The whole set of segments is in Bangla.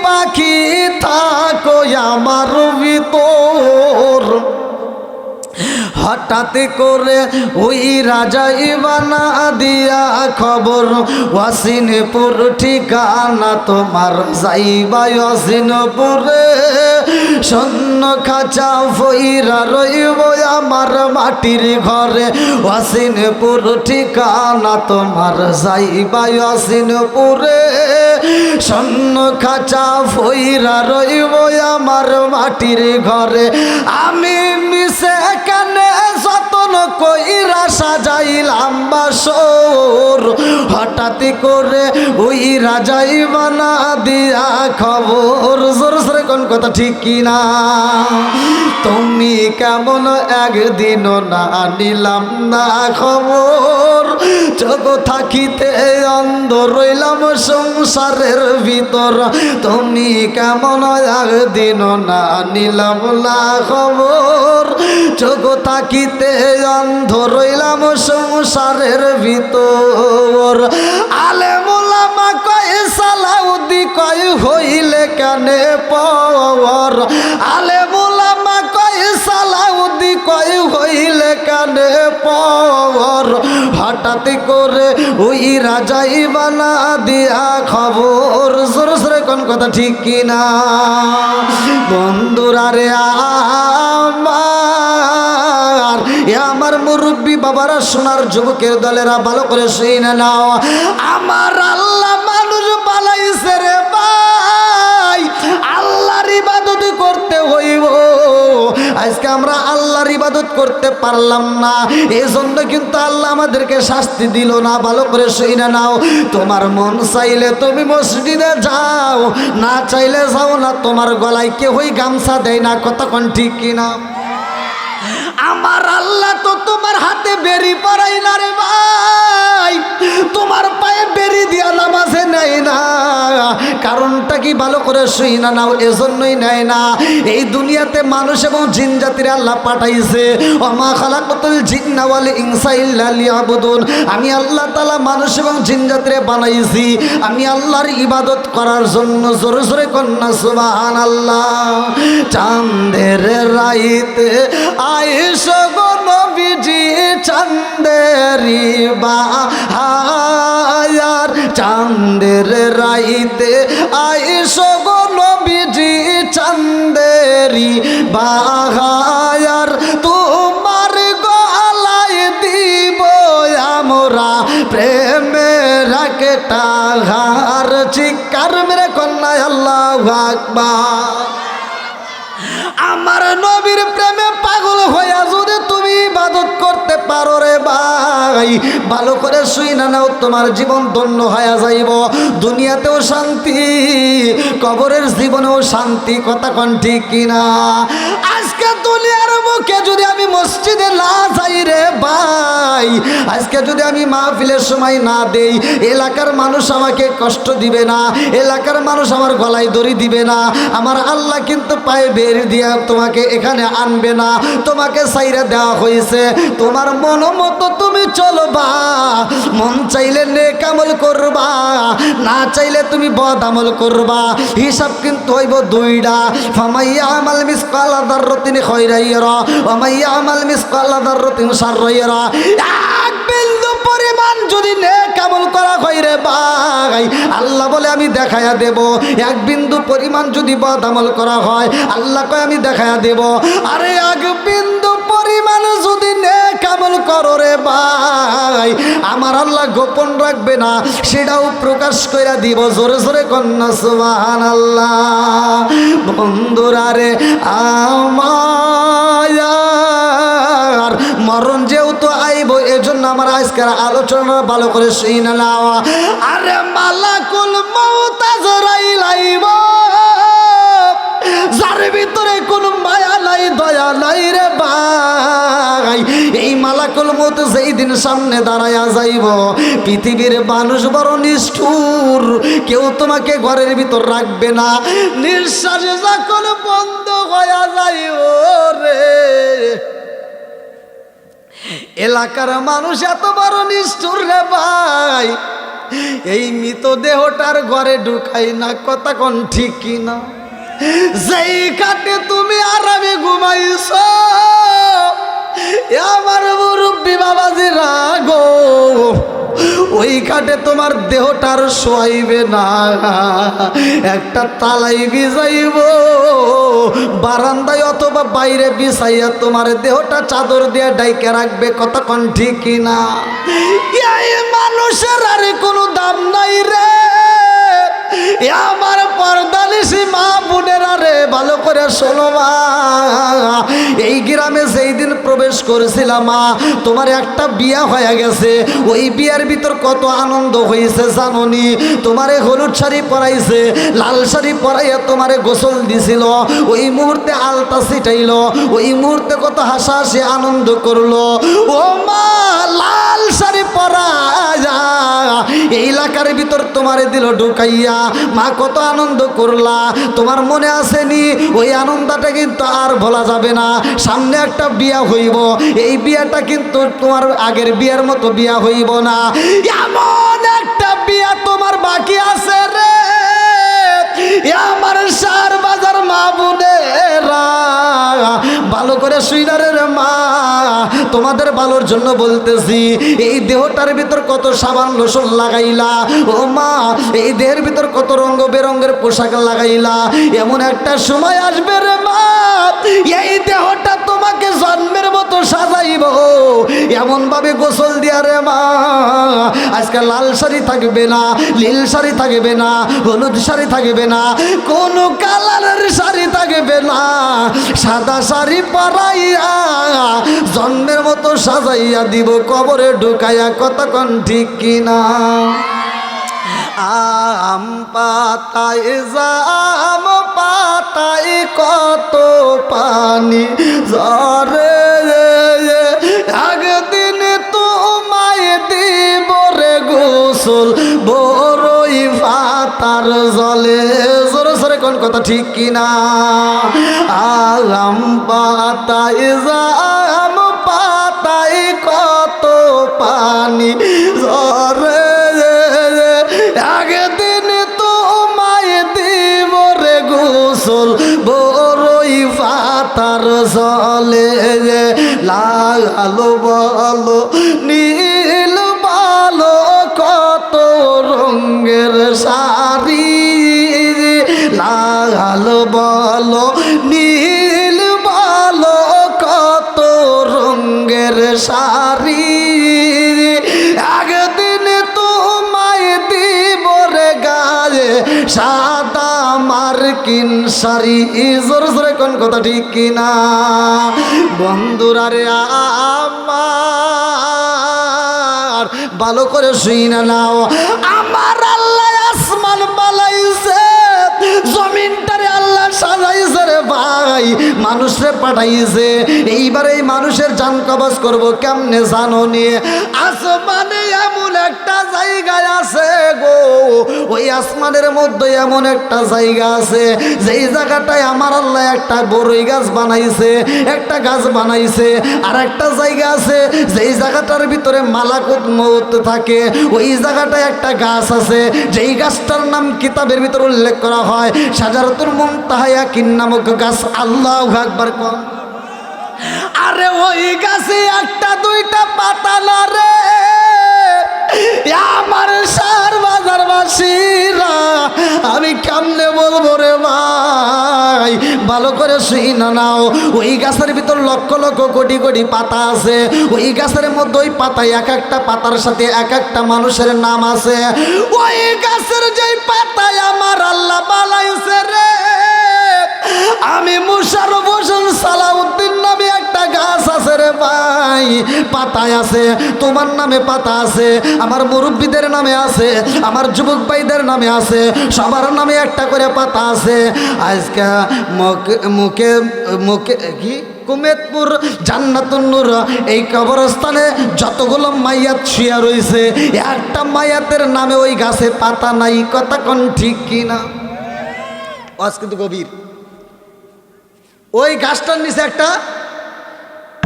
পাখি থাকো আমার ভিতর। হঠাৎ করে ওই রাজাই বানা দিয়া খবর, ওয়াসিনপুর ঠিকানা তোমার, যাইবা ওয়াসিনপুরে। স্বর্ণ খাঁচা ফইরা রইব আমার মাটির ঘরে, ওয়াসিনপুর ঠিকানা তোমার, যাইবা ওয়াসিনপুরে। স্বর্ণ খাঁচা ফইরা রইব আমার মাটির ঘরে। আমি মিশে কানে যতন কইরা সাজাইলাম বাসর, হঠাৎ করে ওই রাজাই বানা দিয়া খবর। জোর জোরে কোন কথা ঠিক কিনা? তুমি কেমন একদিনও না নিলাম না খবর, চোখ থাকিতে অন্ধ রইলাম সংসারের ভিতর। তুমি কেমন একদিনও না নিলাম না খবর, চোখ থাকিতে অন্ধ রইলাম সংসারের ভিতর। আলেম ওলামা কয় সালাউদ্দি কয় হইলে কানে পর, আলেম ওলামা কয় সালাউদ্দি কয় হইলে কানে পর। হঠাৎ করে ওই রাজাই বানা দিয়া খবর। জোর জোরে কোন কথা ঠিক কিনা? বন্ধুরা রে আমার মুরব্বী বাবারা, সোনার যুবকের দলেরা, ভালো করে শুনে নাও। আমার আল্লাহ মানুষ বানাইছে রে ভাই, আল্লাহর ইবাদত করতে হইব। আজকে আমরা আল্লাহর ইবাদত করতে পারলাম না, এজন্য কিন্তু আল্লাহ আমাদেরকে শাস্তি দিল না। ভালো করে শুনে নাও। তোমার মন চাইলে তুমি মসজিদে যাও, না চাইলে যাও না। তোমার গলায় কেউই গামছা দেয় না। কতক্ষণ ঠিক কিনা? আমার আল্লাহ তো তোমার হাতে বেরি পড়াই না রে ভাই, তোমার পায়ে বেরি দিয়া নামাজে নেয় না। কারণটা কি? ভালো করে শুইনা নাও। এজন্যই নেয় না। এই দুনিয়াতে মানুষ এবং জিন জাতির আল্লাহ পাঠাইছে, ওমা খালাকাতুল জিন্না ওয়াল ইনসা ইল্লা লিয়াবুদুন। আমি আল্লাহ তাআলা মানুষ এবং জিন জাতিরে বানাইছি আমি আল্লাহর ইবাদত করার জন্য। জোরে জোরে কন্যা সুবহানাল্লাহ। চাঁদের রাইতে আয়েশা গো নবীজি, চাঁদেরি বাহার। চাঁদের রাইতে আয়েশা গো নবীজি, চাঁদেরি বাহার। তোমার গলায় দিব আমরা প্রেমের একটা হার। চিৎকার মেরে কন্যা আল্লাহু আকবার। আমার নবীর প্রেমে পাগল হইয়া যদি তুমি ইবাদত করতে পারো রে ভাই, ভালো করে শুইনা নাও, তোমার জীবন ধন্য হয়ে যাইব। দুনিয়াতেও শান্তি, কবরের জীবনেও শান্তি। কথা কোন ঠিক কিনা? আজকে দুনিয়ার মুখে যদি আমি মসজিদে না যাই রে ভাই, আজকে যদি আমি মাহফিলের সময় না দেই, এলাকার মানুষ আমাকে কষ্ট দিবে না, এলাকার মানুষ আমার গলায় দড়ি দিবে না। আমার আল্লাহ কিন্তু পায়ে বের দিয়া তোমাকে এখানে আনবে না। তোমাকে সাইরা দেওয়া হয়েছে, তোমার মন মতো তুমি চলবা। মন চাইলে নেক আমল করবা, না চাইলে তুমি বদ আমল করবা। হিসাব কিন্তু হইব দুইটা। ফামাইয়া আমাল মিসকালা যাররাতিন খায়রান ইয়ারা ওয়া মাইয়া আমাল মিসকালা যাররাতিন শাররান ইয়ারা। এক বিন্দু পরিমাণ যদি নেক আমল করা হয় রে ভাই, আল্লাহ বলে আমি দেখায়া দেব। এক বিন্দু পরিমাণ যদি বদ আমল করা হয়, আল্লাহ কয় আমি দেখায়া দেব। আরে এক বিন্দু পরিমাণ যদি নেক আমল করো রে ভাই, আমার আল্লাহ গোপন রাখবে না, সেটাও প্রকাশ কইরা দিব। জোরে জোরে কন্যা সুবহানাল্লাহ। বন্ধুরা রে আমার মরণ যেহেতু আইব, এজন্য আমার আজকের আলোচনা ভালো করে শুনে নাও। আরে মালাকুল মউত আজরাইল আইব, যার ভিতরে কোনো মায়া নাই, দয়া নাই রে ভাই। এই মালাকুল মউত যেই দিন সামনে দাঁড়ায়া যাইব, পৃথিবীর মানুষ বড় নিষ্ঠুর, কেউ তোমাকে ঘরের ভিতর রাখবে না। নিঃশ্বাস যখন বন্ধ হয়ে যাইব রে, এলাকার মানুষ এত বড় নিষ্ঠুর রে ভাই, এই মৃতদেহটার ঘরে ঢুকাই না, কথা কোন ঠিক কিনা? যেই কাটে তুমি আরামে ঘুমাইছ, আমার মুরব্বী বাবাজি রাগো, ওই কাটে তোমার দেহটার শোয়াইবে না, একটা তালাই বিজাইব বারান্দায় অথবা বাইরে বিছাইয়া তোমার দেহটা চাদর দিয়ে ডাইকে রাখবে, কতক্ষণ ঠিক কিনা? এই মানুষের আর কোনো দাম নাই রে আমার পর্দানিসি মা বোনেরা রে, ভালো করে শোনো মা। এই গ্রামে যেই দিন প্রবেশ করেছিলাম মা, তোমার একটা বিয়া হয়ে গেছে, ওই বিয়ার ভিতর কত আনন্দ হয়েছে জানোনি? তোমারে হলুদ শাড়ি পরাইছে, লাল শাড়ি পরাইয়া তোমারে গোসল দিছিল, ওই মুহূর্তে আলতা ছিটাইল, ওই মুহূর্তে কত হাসাহাসি আনন্দ করলো। ও মা, লাল শাড়ি পরা এই এলাকার ভিতর তোমারে দিল ঢুকাইয়া, মা কত আনন্দ করলা, তোমার মনে আসেনি? ওই আনন্দটা কিন্তু আর ভোলা যাবে না। সামনে একটা বিয়া হইব, এই বিয়াটা কিন্তু তোমার আগের বিয়ার মতো বিয়া হইব না, এমন একটা বিয়া তোমার বাকি আছে রে আমার সার বাজার মা বোনেরা, ভালো করে শুইনারে রে মা, তোমাদের ভালোর জন্য বলতেছি। এই দেহটার ভিতর কত সাবান লোশন লাগাইলা ও মা, এই দেহের ভিতর কত রঙ বেরঙের পোশাক লাগাইলা, এমন একটা সময় আসবে রে মা, এই দেহটা তোমাকে জন্মের মতো সাজাইব, এমন ভাবে গোসল দিয়া রে মা, আজকে লাল শাড়ি থাকবে না, নীল শাড়ি থাকবে না, হলুদ শাড়ি থাকবে না, কোন কালারের শাড়ি থাকবে না, সাদা শাড়ি পরাইয়া জন্মের মতো সাজাইয়া দিব কবরে ঢুকাইয়া, কতক্ষণ ঠিক কিনা? আম পাতায় জাম পাতায় কত পানি ঝরে, একদিন তোমায় দিব রে গোসল বড়ই পাতার জলে, জোরে জোরে কোন কথা ঠিক কিনা? আম পাতায় জাম পাতায় কত পানি ঝরে, একদিন তোমায় দিব রে গোসল বড়ই পাতার জলে, লাগালো বলো নীল ভালো কত রঙের শাড়ি, লাগালো বলো নীল ভালো কত রঙের শাড়ি, একদিন তোমায় দিব রে গায়ে সাদা মার্কিন শাড়ি, জোরে জোরে কোন কথা ঠিক কিনা? বন্ধুরা রে আমার, ভালো করে শুই না নাও, আমার আল্লাহ আসমান বানাইছে, জমিনটারে আল্লাহ সাজাইছে রে ভাই, মানুষরে পাঠাইছে, এইবার এই মানুষের জান কবজ করব কেমনে জানো নি? আসমানে এমন একটা জায়গায় আছে গো, ওই আসমানের মধ্যে এমন একটা জায়গা আছে, যেই জায়গাটায় আমার আল্লাহ একটা বড়ই গাছ বানাইছে, একটা গাছ বানাইছে, আর একটা জায়গা আছে যেই জায়গাটার ভিতরে মালাকুত মউত থাকে, ওই জায়গাটায় একটা গাছ আছে, যেই গাছটার নাম কিতাবের ভিতরে উল্লেখ করা হয় শাজারাতুল মুনতাহা ইয়াকিন নামক গাছ। আল্লাহু আকবার কোন। আরে ওই গাছে একটা দুইটা পাতা না রে আমার সার বাজারবাসীরা, আমি কেমনে বলবো রে ভাই, ভালো করে শুই না নাও, ওই গাছের ভিতর লক্ষ লক্ষ কোটি কোটি পাতা আছে, ওই গাছের মধ্যে ওই পাতায় এক একটা পাতার সাথে এক একটা মানুষের নাম আছে, ওই গাছের যেই পাতায় আমার আল্লাহ বানাইছে রে, আমি মুশাররফ হোসেন সালাউদ্দিন নামে একটা গাছ আছে রে ভাই, পাতায় আছে, তোমার নামে পাতা আছে, আমার মুরব্বীদের নামে আছে, আমার যুবক ভাইদের নামে আছে, সবার নামে একটা করে পাতা আছে। আজকে মুখে মুখে কি কুমেতপুর জান্নাতুন নূর এই কবরস্থানে যতগুলো মাইয়াত শুয়ে রয়েছে, একটা মাইয়াতের নামে ওই গাছে পাতা নাই, কথা কোন ঠিক কিনা? আজ কিন্তু গভীর। ওই গাছটার নিচে একটা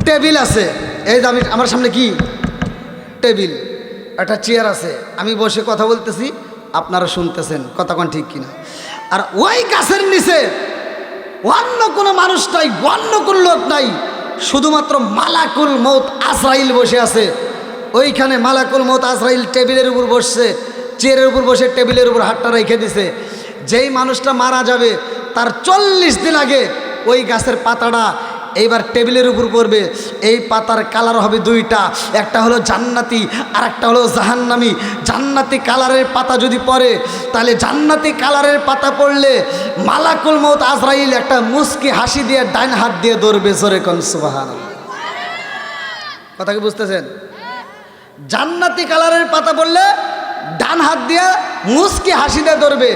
টেবিল আছে, এই যে আমার সামনে কি টেবিল, একটা চেয়ার আছে, আমি বসে কথা বলতেছি, আপনারা শুনতেছেন, কথা কোন ঠিক কিনা। আর ওই গাছের নিচে অন্য কোনো মানুষ নাই, অন্য কোনো লোক নাই, শুধুমাত্র মালাকুল মৌত আজরাইল বসে আছে। ওইখানে মালাকুল মৌত আজরাইল টেবিলের উপর বসছে, চেয়ারের উপর বসে টেবিলের উপর হাতটা রেখে দিছে। যেই মানুষটা মারা যাবে তার 40 দিন আগে ওই গাছের পাতাটা এইবার টেবিলের উপর পড়বে। এই পাতার কালার হবে দুইটা, একটা হলো জান্নাতি আর একটা হলো জাহান্নামি। জান্নাতি কালারের পাতা যদি পড়ে, তাহলে জান্নাতি কালারের পাতা পড়লে মালাকুল মৌত আজরাইল একটা মুস্কি হাসি দিয়ে ডাইন হাত দিয়ে ধরবে। জোরে কোন সুবহানাল্লাহ। কথা কি বুঝতেছেন? জান্নাতি কালারের পাতা পড়লে ডান হাত দিয়ে মুস্কি হাসি দিয়ে ধরবে,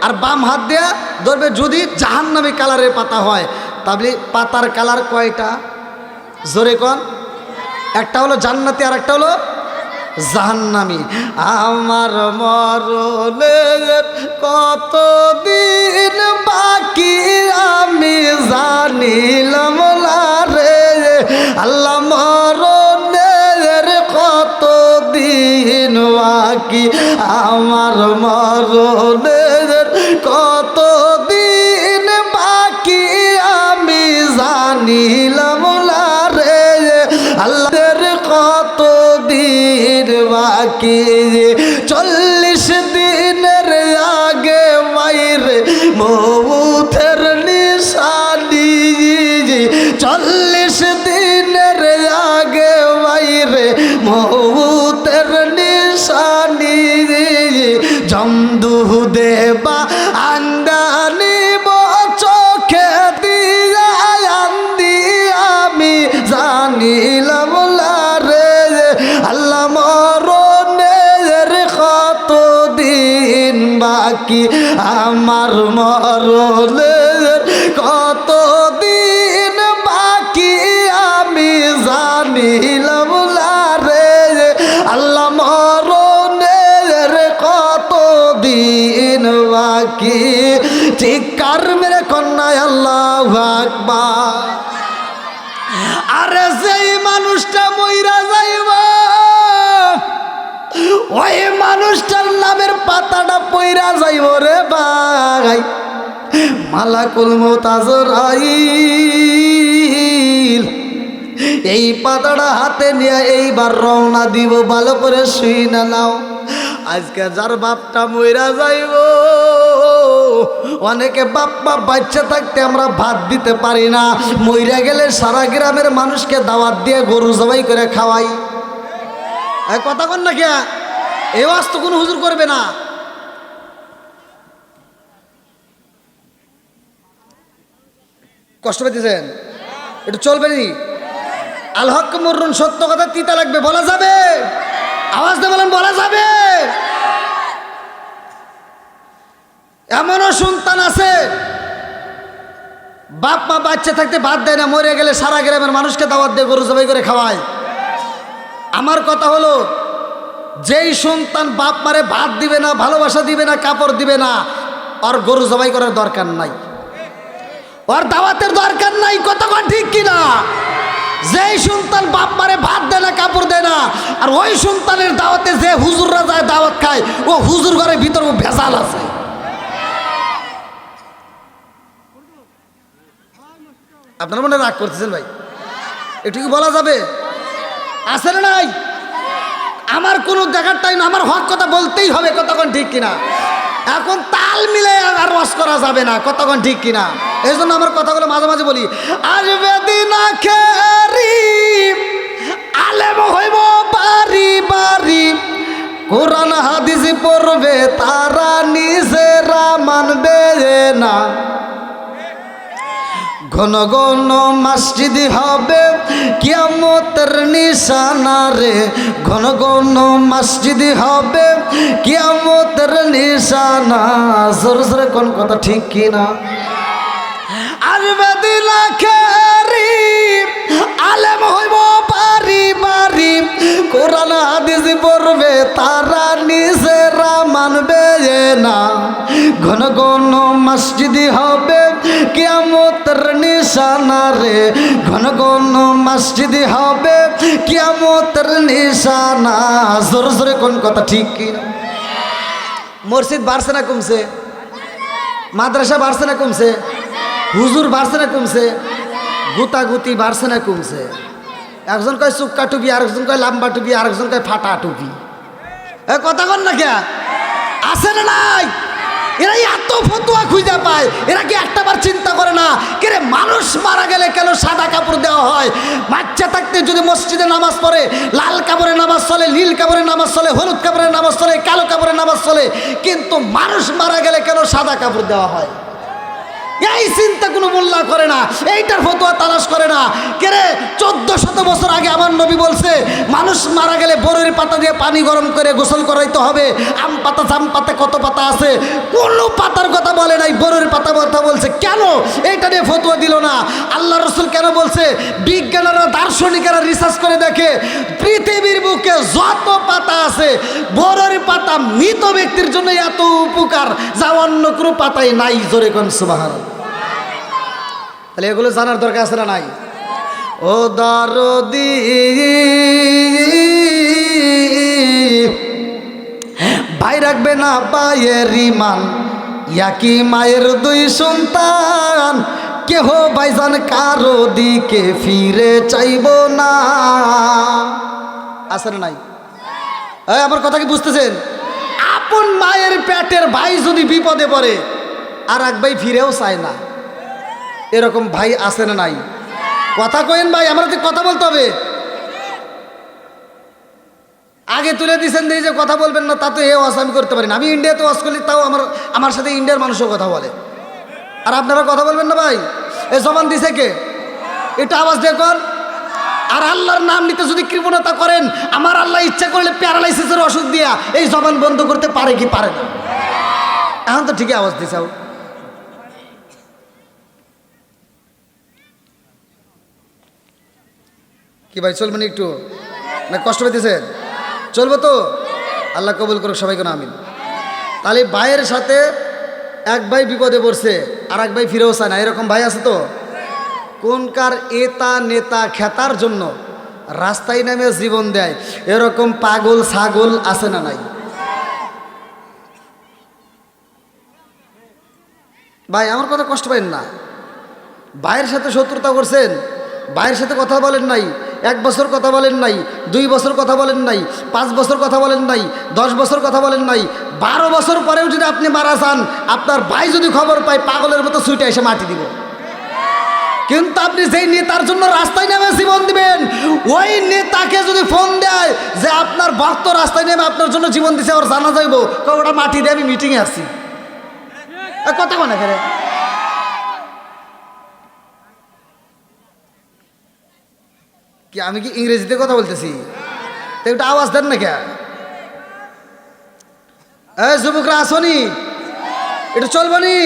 আর বাম হাত দিয়ে ধরবে যদি জাহান্নামী কালারের পাতা হয়। তাহলে পাতার কালার কয়টা? জোরে কোন। একটা হলো জান্নাতি আর একটা হলো জাহান্নামী। আমার মরণের কতদিন বাকি আমি জানিলাম না রে আল্লাহ, মরণের কতদিন বাকি আমার মরণের কতদিন বাকি আমি জানিলাম না রে আল্লাহর কতদিন বাকি। 40 দিনের আগে মাইরে মৌতের নিশানি, 40 দিনের আগে মাইরে মৌতের নিশানি। জমদু দেবা আন্দানি চোখে দিয়া আন্দি আমি জানিলাম না রে আল্লাহ, মরণের কতদিন বাকি আমার মরণের কতদিন বাকি আমি জানিলাম না রে আল্লাহ, মরণের কতদিন বাকি। চিৎকার মেরে কন্যায় আল্লাহু আকবার। আরে যেই মানুষটা মইরা যাইব ওই মানুষটার নামের পাতাটা পইরা যাইব রে ভাই। মালাকুল মৌত আজরাইল এই পাতাটা হাতে নিয়ে এইবার রওনা দিব। ভালো করে শুই না নাও। আজকে যার বাপটা মইরা যাইব, অনেকে বাপ্পা বাচ্চা থাকতে আমরা ভাত দিতে পারি না, মইরা গেলে সারা গ্রামের মানুষকে দাওয়াত দিয়ে গরু জবাই করে খাওয়াই। কথা কন না কে? এই ওয়াজ তো কোনো হুজুর করবে না। কষ্ট পেতেছেন? একটু চলবে নি? আল হক মুররুন, সত্য কথা তিতা লাগবে, বলা যাবে? আওয়াজ দিয়ে বলেন, বলা যাবে? এমনও সন্তান আছে বাপ মা বাচ্চা থাকতে ভাত দেয় না, মরে গেলে সারা গ্রামের মানুষকে দাওয়াত দিয়ে গরু জবাই করে খাওয়ায়। আমার কথা হলো, যেই সন্তান বাপ মারে ভাত দিবে না, ভালোবাসা দিবে না, কাপড় দিবে না, আর গরু জবাই করার দরকার নাই, আর দাওয়াতের দরকার নাই। কতক্ষণ ঠিক কিনা? যেই সন্তান বাপ মারে ভাত দেয় না, কাপড় দেয় না, আর ওই সন্তানের দাওয়াতে যে হুজুররা যায় দাওয়াত খায়, ও হুজুর ঘরের ভিতর ভেজাল আছে। আপনারা মনে রাগ করতেছেন ভাই? একটু কি বলা যাবে? আছে না নাই? আমার কোনো দেখার টাইম, আমার হক কথা বলতেই হবে। কতক্ষণ ঠিক কিনা? এখন তাল মিলে আর রস করা যাবে না। কতক্ষণ ঠিক কিনা? এই জন্য আমার কথাগুলো মাঝে মাঝে বলি। আসবে দিন আখেরি আলেম হইব বাড়ি বাড়ি, কোরআন হাদিস পড়বে তারা নিজেরা মানবে না। ঘন ঘন মসজিদ হবে কিয়ামতের নিশানা রে, ঘন ঘন মসজিদ হবে কিয়ামতের নিশানা। জোর জোরে কোন কথা ঠিক কিনা? আসবে দিন আখেরি আলেম হইব বাড়ি বাড়ি, কোরআন হাদিস পড়বে তারা নিজেরা মানবে না। ঘন ঘন মসজিদি হবে কিয়ামতের নিশানা রে, ঘন ঘন মসজিদি হবে কিয়ামতের নিশানা। জোরে জোরে কোন কথা ঠিক কি? মসজিদ বাড়ছে না কমছে? মাদ্রাসা বাড়ছে না কমছে? হুজুর বাড়ছে না কমছে? গুতাগুতি বাড়ছে না কমছে? একজন কয় চুক্কা টুপি, আরেকজন কয় লাম্বা টুপি, আরেকজন কয় ফাটা টুপি। এ কথা কন না কে? আছে না নাই? এরা এত ফতুয়া খুঁজে পায়, এরা কি একটাবার চিন্তা করে না কে রে মানুষ মারা গেলে কেন সাদা কাপড় দেওয়া হয়? বাচ্চা থাকতে যদি মসজিদে নামাজ পড়ে লাল কাপড়ে নামাজ চলে, নীল কাপড়ে নামাজ চলে, হলুদ কাপড়ে নামাজ চলে, কালো কাপড়ে নামাজ চলে, কিন্তু মানুষ মারা গেলে কেন সাদা কাপড় দেওয়া হয়? এই চিন্তা কোনো মোল্লা করে না, এইটার ফতোয়া তালাশ করে না। কেরে 1400 বছর আগে আমার নবী বলছে মানুষ মারা গেলে বরের পাতা দিয়ে পানি গরম করে গোসল করাইতে হবে। আম পাতা জাম পাতা কত পাতা আছে, কোনো পাতার কথা বলে নাই, বরের পাতা কথা বলছে। কেন এইটা নিয়ে ফতোয়া দিল না? আল্লাহ রসুল কেন বলছে? বিজ্ঞানীরা দার্শনিকেরা রিসার্চ করে দেখে পৃথিবীর বুকে যত পাতা আছে বরের পাতা মৃত ব্যক্তির জন্য এত উপকার যা অন্য কোনো পাতাই নাই। জোরে কোন সুবহানাল্লাহ। তাহলে এগুলো জানার দরকার আছে না নাই? ও দরদি ভাই রাখবে না ভাইয়ের ইমান, ইয়াকি মায়ের দুই সন্তান, কেহ ভাইজান কারো দিকে ফিরে চাইব না। আছে না নাই? আমার কথা কি বুঝতেছেন? আপন মায়ের পেটের ভাই যদি বিপদে পড়ে আর এক ভাই ফিরেও চায় না, এরকম ভাই আছে না নাই? কথা কইন ভাই, আমরা তো কথা বলতে হবে। আগে তুলে দিয়েছেন যে কথা বলবেন না, তা তো এ ওয়াজ আমি করতে পারি না। আমি ইন্ডিয়াতে ওয়াজ করি, তাও আমার সাথে ইন্ডিয়ার মানুষও কথা বলে, আর আপনারা কথা বলবেন না ভাই? এ জবান দিছে কে? এটা আওয়াজ দিয়ে কর। আর আল্লাহর নাম নিতে যদি কৃপণতা করেন, আমার আল্লাহ ইচ্ছা করলে প্যারালাইসিসের ওষুধ দিয়া এই জবান বন্ধ করতে পারে কি পারে না? এখন তো ঠিকই আওয়াজ দিছে। কি ভাই চলবেন একটু না কষ্ট পেতেছে? চলবো তো? আল্লাহ কবুল করুক সবাইকে, আমিন। তাহলে ভাইয়ের সাথে এক ভাই বিপদে পড়ছে আর এক ভাই ফিরেও চায় না, এরকম ভাই আছে তো? কোনকার এতা নেতা খেতার জন্য রাস্তায় নামে জীবন দেয়, এরকম পাগল ছাগল আছে না নাই? ভাই আমার কথা কষ্ট পাইন না। ভাইয়ের সাথে শত্রুতা করছেন, ভাইয়ের সাথে কথা বলেন নাই, 1 বছর কথা বলেন নাই, 2 বছর কথা বলেন নাই, 5 বছর কথা বলেন নাই, 10 বছর কথা বলেন নাই, 12 বছর পরেও যদি আপনি মারা যান, আপনার ভাই যদি খবর পায় পাগলের মতো ছুটে এসে মাটি দিব। কিন্তু আপনি যেই নেতার জন্য রাস্তায় নেমে জীবন দিবেন, ওই নেতাকে যদি ফোন দেয় যে আপনার ভক্ত রাস্তায় নেমে আপনার জন্য জীবন দিছে, ওর জানা যাইব ওটা মাটি দিয়ে আমি মিটিংয়ে আসছি। কথা মনে করে কি? আমি কি ইংরেজিতে কথা বলতেছি? তো একটা আওয়াজ দেন না কে? যুবকরা আসনি, এটা চলবনি?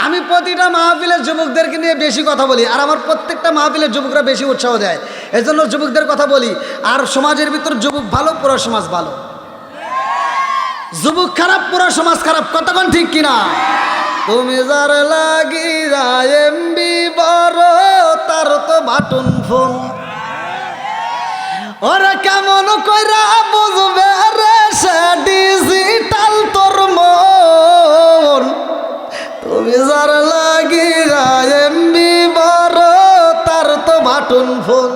আমি প্রতিটা মাহফিলের যুবকদেরকে নিয়ে বেশি কথা বলি, আর আমার প্রত্যেকটা মাহফিলের যুবকরা বেশি উৎসাহ দেয়, এজন্য যুবকদের কথা বলি। আর সমাজের ভিতর যুবক ভালো, পুরো সমাজ ভালো। যুবক খারাপ, পুরো সমাজ খারাপ। কতক্ষণ ঠিক কিনা? তুমি যার লাগি এমবি বড়, তার তো বাটন ফোন। ওরা কেমন কইরা বুঝবে রে সে ডিজিটাল তোর মন? তুমি যার লাগি এমবি বড়, তার তো বাটন ফোন।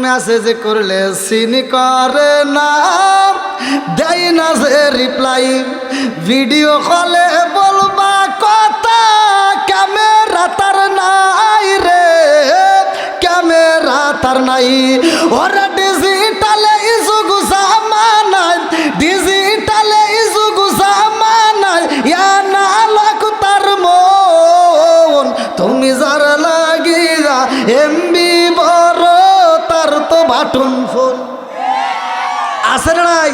মেসেজ করলে সিন করে না, দেয় না যে রিপ্লাই, ভিডিও কলে বলবা কথা, ক্যামেরা তার নাই রে, ক্যামেরা তার নাই। ওরা ডিজিটালে যুগ জামানায়, ডিজিটালে যুগ জামানায়, ইয়া না লাখ তার মন। তুমি যার লাগিয়া এমবি বড়, তার তো বাটন ফোন। আছে না নাই?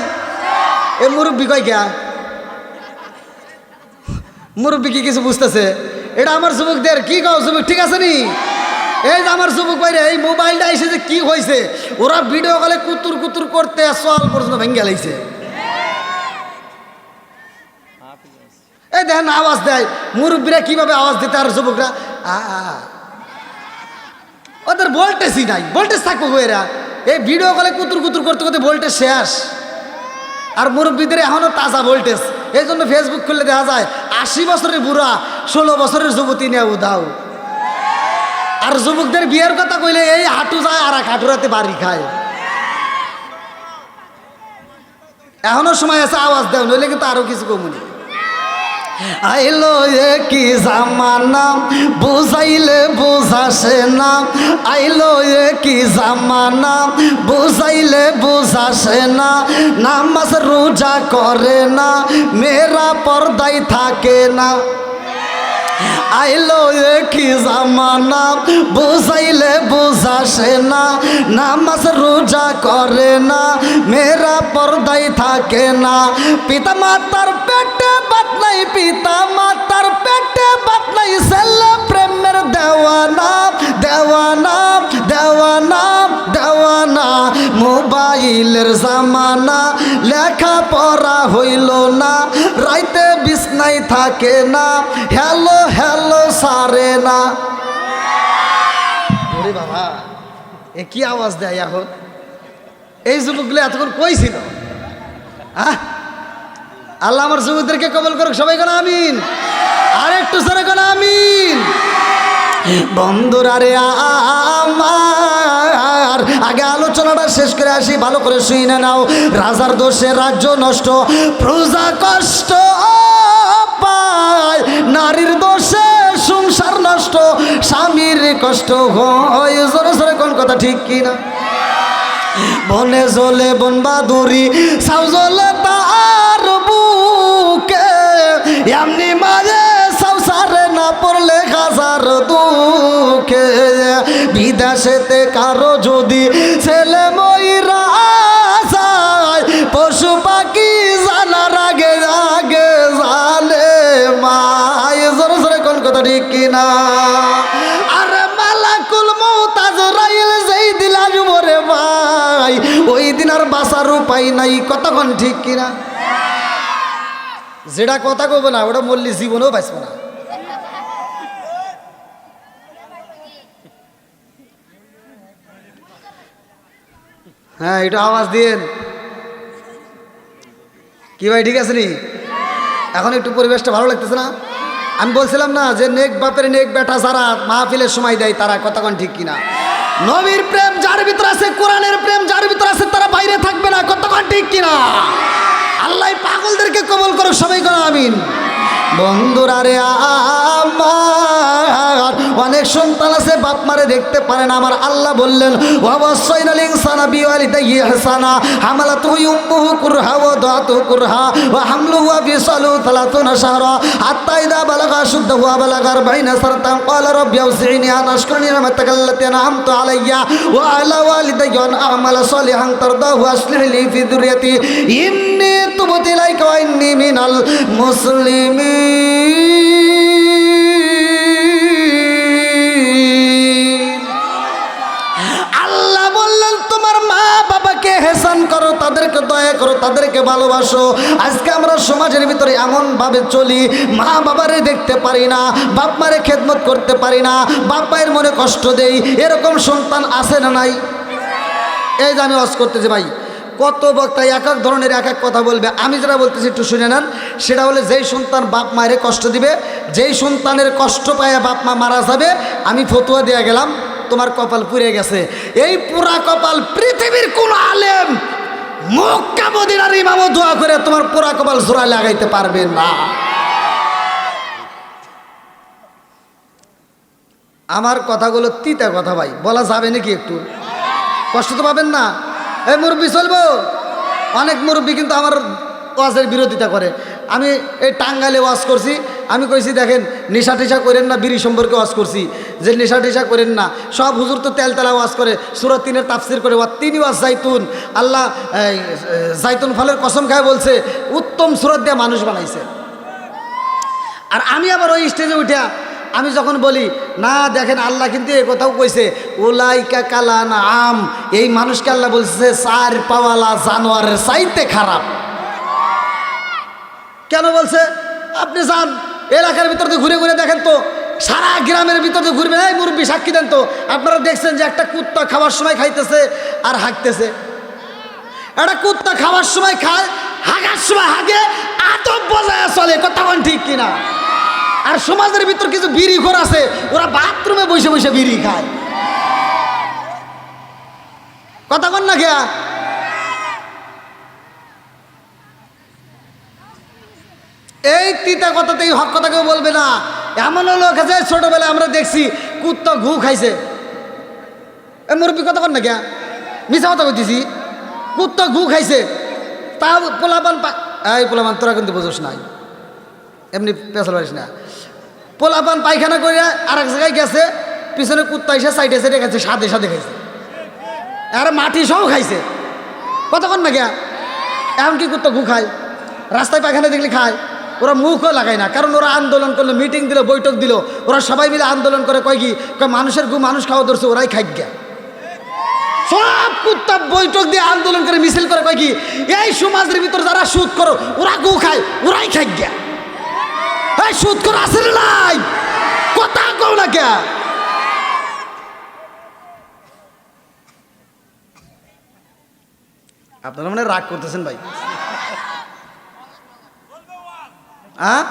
এ মুরব্বী কয় গা? মুরব্বী কি কিছু বুঝতেছে? এটা আমার যুবকদের কি কও? যুবক ঠিক আছে নি? এই যে আমার যুবক ভাইরে, এই মোবাইলটা এসে যে কি হয়েছে, ওরা ভিডিও কলে কুতুর কুতুর করতে সল পর্যন্ত ভেঙে গেছে। এই দেখেন আওয়াজ দেয়, মুরব্বীরা কিভাবে আওয়াজ দিতে, আর যুবকরা ওদের ভোল্টেজই নাই। ভোল্টেজ থাকবো এরা, এই ভিডিও কলে কুতুর কুতুর করতে করতে ভোল্টেজ শেষ। আর মুরব্বীদের এখনও তাজা ভোল্টেজ, এই জন্য ফেসবুক খুললে দেখা যায় 80 বছরের বুড়া 16 বছরের যুবতী নিয়ে উধাও। আর যুবকদের বিয়ের কথা কইলে এই হাঁটু যায় আর এক হাঁটুরাতে বাড়ি খায়। এখনো সময় আছে, আওয়াজ দেও, নইলে কিন্তু আরো কিছু কমুনি। আইলো কি জামানা বুঝাইলে বুঝাসে না, আইলো কি জামানা বুঝাইলে বুঝাসে না, নামাজ রোজা করে না, মেয়েরা পর্দায় থাকে না। আইলো কি জামানা বুঝাইলে বুঝাসে না, নামাজ রোজা করে না, মেয়েরা পর্দায় থাকে না। পিতা মাতার পেটে বাত নাই, পিতা মাতার পেটে বাত নাই, ছেলে প্রেমের দেওয়ানা দেওয়ানা দেওয়ানা দেওয়ানা। মোবাইলের জামানা, লেখা পড়া হইল না, রাইতে বিছনায় থাকে না, হ্যালো হ্যালো সারে না। ওরে বাবা, এ কি আওয়াজ দেয় এখন? এই যুবকগুলো এতক্ষণ কই ছিল? আল্লাহ আমার যুবকদেরকে কবুল করুক, সবাই কোন আমিন। আর একটু জোরে কোন আমিন। বন্ধুরা রে আমার, আগে আলোচনাটা শেষ করে আসি, ভালো করে শুনে নাও। রাজার দোষে রাজ্য নষ্ট, প্রজা কষ্ট পায়, নারীর দোষে সংসার নষ্ট, স্বামীর কষ্ট হয়। জোরে জোরে কোন কথা ঠিক কিনা? বনে জলে বন বাদুরি, সাউ জলে তার বুকে, এমনি মাঝে সংসারে না পড়লে হাজার দুঃখে। বিদেশেতে কারো যদি ছেলে ময়রা যায়, পশু পাখি জানার আগে আগে জানে মায়। জোরে জোরে কোন কথা ঠিক কিনা? আরে মালাকুল মউত আজরাইল যেই দিল আসবো রে ভাই, ওই দিন আর বাঁচার উপায় নাই। কতক্ষণ ঠিক কিনা? যেটা কথা কব না ওটা মল্লি জীবনেও বাঁচব না। হ্যাঁ, এটা আওয়াজ দিন কি ভাই, ঠিক আছে নি? এখন একটু পরিবেশটা ভালো লাগতেছে না? আমি বলছিলাম না যে নেক বাপের নেক বেটা যারা মাহফিলের সময় দেয় তারা, কতক্ষণ ঠিক কিনা? নবীর প্রেম যার ভিতর আছে, কোরআনের প্রেম যার ভিতর আছে, তারা বাইরে থাকবে না। কতক্ষণ ঠিক কিনা? আল্লাহ পাগলদেরকে কবুল করো, সবাই করো আমিন। বন্ধুরা রে আমার, অনেক সন্তান আছে বাপ মারে দেখতে পারে না। আমার আল্লাহ বললেন, অবশ্যই না ইনসানা বিওয়ালিদাইহি ইহসানা, হামালাতুহু উম্মুহু কুরহা ওয়া দাতুহু কুরহা ওয়া হামলুহু ওয়া ফিসালুহু 30 শাহরা হাত্তা ইযা বালাগা শুদ্দাহু ওয়া বালাগা 40 সানাতান ক্বালা রাব্বি আউযি'নি আন আশকুরা নি'মাতাকা আল্লাতী আন'আমতু আলাইয়া ওয়া আলা ওয়ালিদাইয়া ওয়া আ'মালা সালিহান তারদাহু ওয়া আসলিহ লি ফি যুররিয়াতি ইন্নী তুবতু ইলাইকা ওয়া ইন্নী মিনাল মুসলিমিন। আল্লাহ বললেন তোমার মা বাবাকে হেসান করো, তাদেরকে দয়া করো, তাদেরকে ভালোবাসো। আজকে আমরা সমাজের ভিতরে এমন ভাবে চলি, মা বাবারে দেখতে পারি না, বাপ মারে খেদমত করতে পারি না, বাপ মায়ের মনে কষ্ট দেই। এরকম সন্তান আছে না নাই? এই যে আমি ওয়াজ করতেছি ভাই, কত বক্তা এক এক ধরনের এক এক কথা বলবে। আমি যেটা বলতেছি একটু শুনে নেন। সেটা হলে যেই সন্তান বাপ মায়ের কষ্ট দিবে, যেই সন্তানের কষ্ট পায় বাপ মা মারা যাবে, আমি ফতুয়া দিয়ে গেলাম তোমার কপাল পুড়ে গেছে। এই পুরা কপাল পৃথিবীর কোন আলেম মক্কা মদিনার ইমামও দোয়া করে তোমার পুরা কপাল জোড়া লাগাইতে পারবে না। আমার কথাগুলো তিতা কথা ভাই, বলা যাবে নাকি? একটু কষ্ট তো পাবেন না? এই মুরব্বী চলবো? অনেক মুরব্বী কিন্তু আমার ওয়াজের বিরোধিতা করে। আমি এই টাঙ্গাইলে ওয়াজ করছি, আমি কইছি দেখেন নেশা টেশা করেন না, বিড়ি সম্পর্কে ওয়াজ করছি যে নেশা টেশা করেন না। সব হুজুর তো তেলতেলা ওয়াজ করে, সূরা 3-এর তাফসীর করে, তিনি ওয়াজ জাইতুন, আল্লাহ জাইতুন ফলের কসম খায় বলছে উত্তম সূরা দিয়ে মানুষ বানাইছে। আর আমি আবার ওই স্টেজে উঠে আমি যখন বলি না দেখেন আল্লাহ কিন্তু এ কথাও কইছে উলাইকা কালান আম, এই মানুষকে আল্লাহ বলছে 4 পাওয়ালা জানোয়ারের চাইতে খারাপ। কেন বলছে? আপনি যান এলাকার ভিতর দিয়ে ঘুরে ঘুরে দেখেন তো, সারা গ্রামের ভিতরে ঘুরবেন, এই মুরব্বী সাক্ষী দেন তো, আপনারা দেখছেন যে একটা কুত্তা খাওয়ার সময় খাইতেছে আর হাঁকতেছে। একটা কুত্তা খাওয়ার সময় খায়, হাগার সময় হাগে, আতপ বজায় চলে, কথা কোন ঠিক কিনা? আর সমাজের ভিতর কিছু বিড়িখোর আছে, ওরা বাথরুমে বসে বসে বিড়ি খায়, কথা কোন না খেয়া? এই তিতা কথাতেই হক কথা কেউ বলবে না। এমন লোক আছে ছোটবেলায় আমরা দেখছি কুত্তা ঘু খাইছে। এ মুরব্বী কথা কন না কে, মিছা কথা কইতেছি, কুত্তা ঘু খাইছে, তা পোলাপান এই পোলাপান তোরা কিন্তু বোঝস নাই, এমনি পেছাল পারিস না। পোলাপান পায়খানা করে আর এক জায়গায় গেছে, পিছনে কুত্তা এসে সাইডে সাইডে খাইছে, সাদে সাদে খাইছে, আর মাটি সহ খাইছে, কথা কন না কে? এখন কি কুত্তা ঘু খায়? রাস্তায় পায়খানা দেখলে খায়, ওরা মুখও লাগায় না, কারণ ওরা আন্দোলন করলো, মিটিং দিল, বৈঠক দিল, ওরা সবাই মিলে আন্দোলন করে কয় কি, কয় মানুষের গু মানুষ খাওয়া ধরছে, ওরাই খাই গা। সব কুত্তা বৈঠক দিয়ে আন্দোলন করে মিছিল করে কয় কি, এই সমাজের ভিতর যারা সুদ করো ওরা গু খায়, ওরাই খাই গা। এই সুদ করো আসলে নাই, কথা কও না কে? আপনারা মানে রাগ করতেছেন ভাই? হ্যাঁ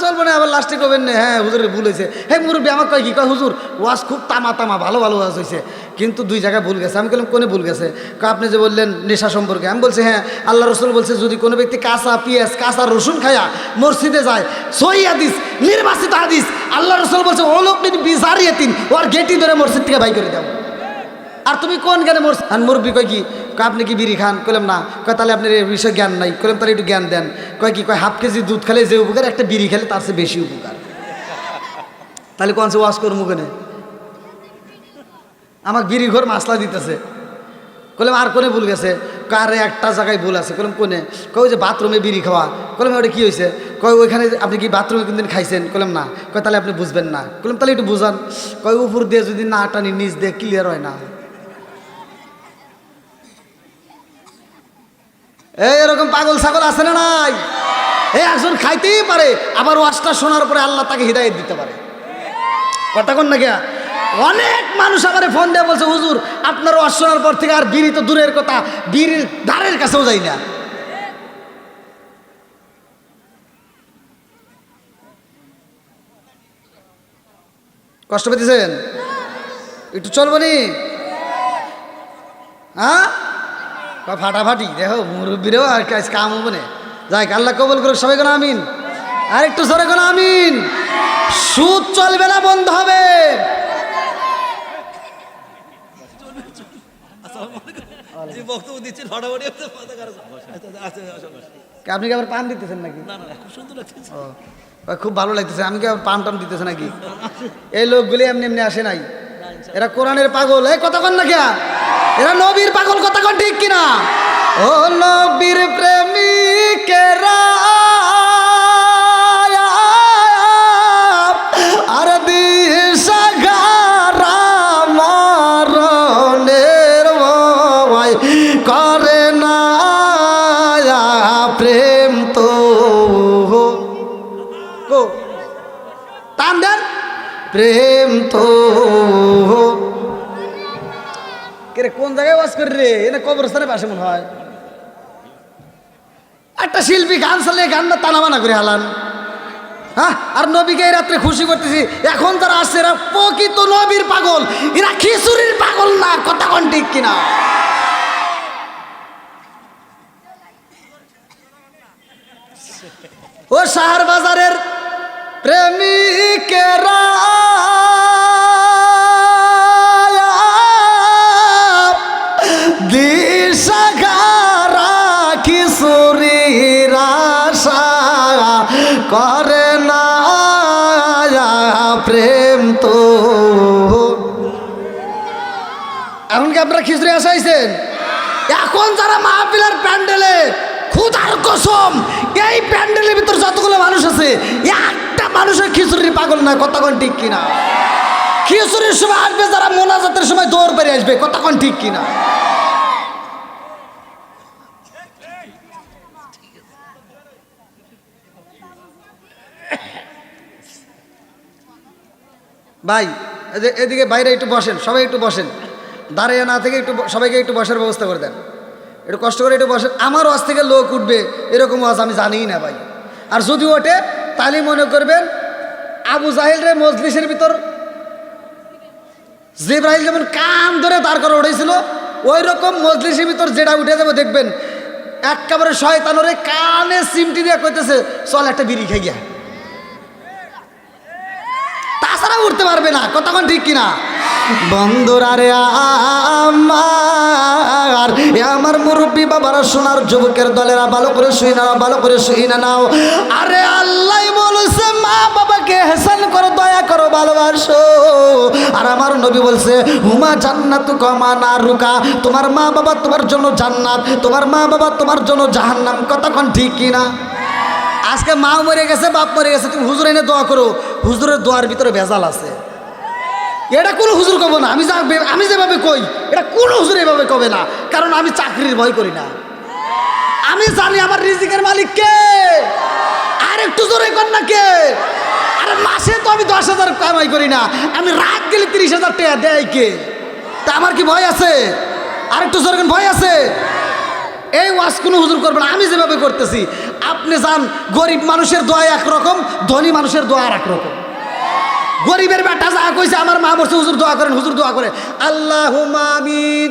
চলবো না, আবার লাস্টে কবেন না হ্যাঁ হুজুরের ভুল হয়েছে। হ্যাঁ মুরব্বী আমার কয় কি, কয় হুজুর ওয়াজ খুব তামা তামা ভালো ভালো ওয়াজ হয়েছে, কিন্তু দুই জায়গায় ভুল গেছে। আমি বললাম কোনে ভুল গেছে? আপনি যে বললেন নেশা সম্পর্কে, আমি বলছি হ্যাঁ আল্লাহ রসুল বলছে যদি কোনো ব্যক্তি কাঁচা পেঁয়াজ কাঁচা রসুন খায়া মসজিদে যায়, সহি হাদিস, নির্বাচিত হাদিস, আল্লাহ রসুল বলছে ও লোক বিচারিয়েতিন, ওর গেটি ধরে মসজিদ থেকে বাই করে দাও। আর তুমি কোন জ্ঞানে মরছ? আর মুরব্বী কয় কি, আপনি কি বিড়ি খান? কইলাম না। কয় তাহলে আপনার এই বিষয়ে জ্ঞান নাই। কইলাম তাহলে একটু জ্ঞান দেন। কয় কি, কয় হাফ কেজি দুধ খেলে যে উপকার, একটা বিড়ি খেলে তার চেয়ে বেশি উপকার। তাহলে কোন সে ওয়াশ করবো কেনে? আমাকে বিড়ি ঘর মাসলা দিতেছে। কইলাম আর কোনে ভুল গেছে? কারে একটা জায়গায় ভুল আছে। কইলাম কোনে? কয় যে বাথরুমে বিড়ি খাওয়া। কইলাম ওটা কি হয়েছে? কয় ওইখানে আপনি কি বাথরুমে কোনদিন খাইছেন? কইলাম না। কয় তাহলে আপনি বুঝবেন না। কইলাম তাহলে একটু বুঝান। কয় উপর দিয়ে যদি না টানি নিচ দিয়ে ক্লিয়ার হয় না। এরকম পাগল ছাগল আছে না নাই? এই একজন খাইতেই পারে, আবার ওয়াজটা শোনার পরে আল্লাহ তাকে হিদায়াত দিতে পারে, কথা কোন না কে? অনেক মানুষ আমার ফোন দিয়ে বলছে হুজুর আপনার ওয়াজ শোনার পর থেকে আর বিড়ি তো দূরের কথা, বিড়ির ধারের কাছেও যাই না। কষ্ট পেতেছেন? একটু চলবো নি? হ্যাঁ ফাটাফাটি দেখো মুরব্বীরেও আর কাম হবো না। যাই আল্লাহ কবুল করুক, সবাই কোনো আমিন। আর একটু জোরে কোনো আমিন। সুদ চলবে না, বন্ধ হবে। আপনি কি আবার পান দিতেছেন নাকি? খুব ভালো লাগতেছে। আমি কি আবার পান টান দিতেছে নাকি? এই লোকগুলি এমনি এমনি আসে নাই, এরা কোরআনের পাগল। এই কথা কন না কে? এরা নবীর পাগল, কথা কন ঠিক কিনা? ও নবীর প্রেমিকেরা আর দিশাহারা মরণের ভয় করে না প্রেম তো টান দেন, প্রেম তো কোন জায়গায় ওয়াজ করি রে? এনে কবরস্থানের পাশে মনে হয়। একটা শিল্পী গান চালিয়ে গানটা টানাবানা করে হালান। হ্যাঁ, আর নবীকে এই রাত্রে খুশি করতেছি। এখন যারা আসছে এরা প্রকৃত নবীর পাগল, এরা খিচুড়ির পাগল না, কথা কোন ঠিক কিনা? ও শাহর বাজারের প্রেমিকেরা দিশাহারা কিশোরীর আশা করে না প্রেম তো। এমনকি আপনারা খিচুড়ি আসাইছেন। এখন যারা মাহফিলের প্যান্ডেলে, খুদার কসম এই প্যান্ডেলের ভিতর যতগুলো মানুষ আছে একটা মানুষের খিচুড়ির পাগল না, কথা কোন ঠিক কিনা? খিচুড়ির সময় আসবে যারা, মোনাজাতের সময় দৌড় পেরে আসবে, কথা কোন ঠিক কিনা? ভাই এদিকে বাইরে একটু বসেন, সবাই একটু বসেন, দাঁড়িয়ে না থেকে একটু সবাইকে একটু বসার ব্যবস্থা করে দেন, একটু কষ্ট করে একটু বসেন। আমার ওয়াজ থেকে লোক উঠবে এরকম ওয়াজ আমি জানিই না ভাই। আর যদি ওঠে তাহলে মনে করবেন আবু জাহেল রে মজলিসের ভিতর জিবরাইল যেমন কান ধরে দাঁড় করে উঠেছিল, ওই রকম মজলিসের ভিতর যেটা উঠে যাবে দেখবেন একেবারে শয়তানরে কানে সিমটি দিয়ে কইতেছে চল একটা বিড়ি খেয়ে গিয়া, তাছাড়া উঠতে পারবে না। কতক্ষণ ঠিক কিনা বন্ধুরা রে আমার মুরব্বী বাবারা, সোনার যুবকের দলেরা, ভালো করে শুই না, ভালো করে শুই না নাও। আরে আল্লাহ বলছে মা বাবাকে হেসান করো, দয়া করো, ভালোবাসো। আর আমার নবী বলছে হুমা জান্নাতু কমা না রুকা, তোমার মা বাবা তোমার জন্য জান্নাত, তোমার মা বাবা তোমার জন্য জাহান্নাম। কতক্ষণ ঠিক কিনা? আজকে মা মরে গেছে, বাপ মরে গেছে, তুমি হুজুর এনে দোয়া করো, হুজুরের দোয়ার ভিতরে ভেজাল আছে। এটা কোনো হুজুর কব না, আমি যেভাবে কই এটা কোনো হুজুর এভাবে কবে না, কারণ আমি চাকরির ভয় করি না। আমি জানি আমার রিজিকের মালিক কে। আর একটু জোরে কর না কে। আরে মাসে তো আমি 10,000 কামাই করি না, আমি রাত গেলে 30,000 টাকা দেয় কে? তা আমার কি ভয় আছে? আর একটু জোরে ভয় আছে? এই ওয়াজ কোনো হুজুর করবে না, আমি যেভাবে করতেছি। আপনি যান, গরিব মানুষের দোয়া একরকম, ধনী মানুষের দোয়া আর একরকম। গরিবের বেটা যা কইছে আমার মা বলছে হুজুর দোয়া করেন, হুজুর দোয়া করে আল্লাহুম্মা আমিন।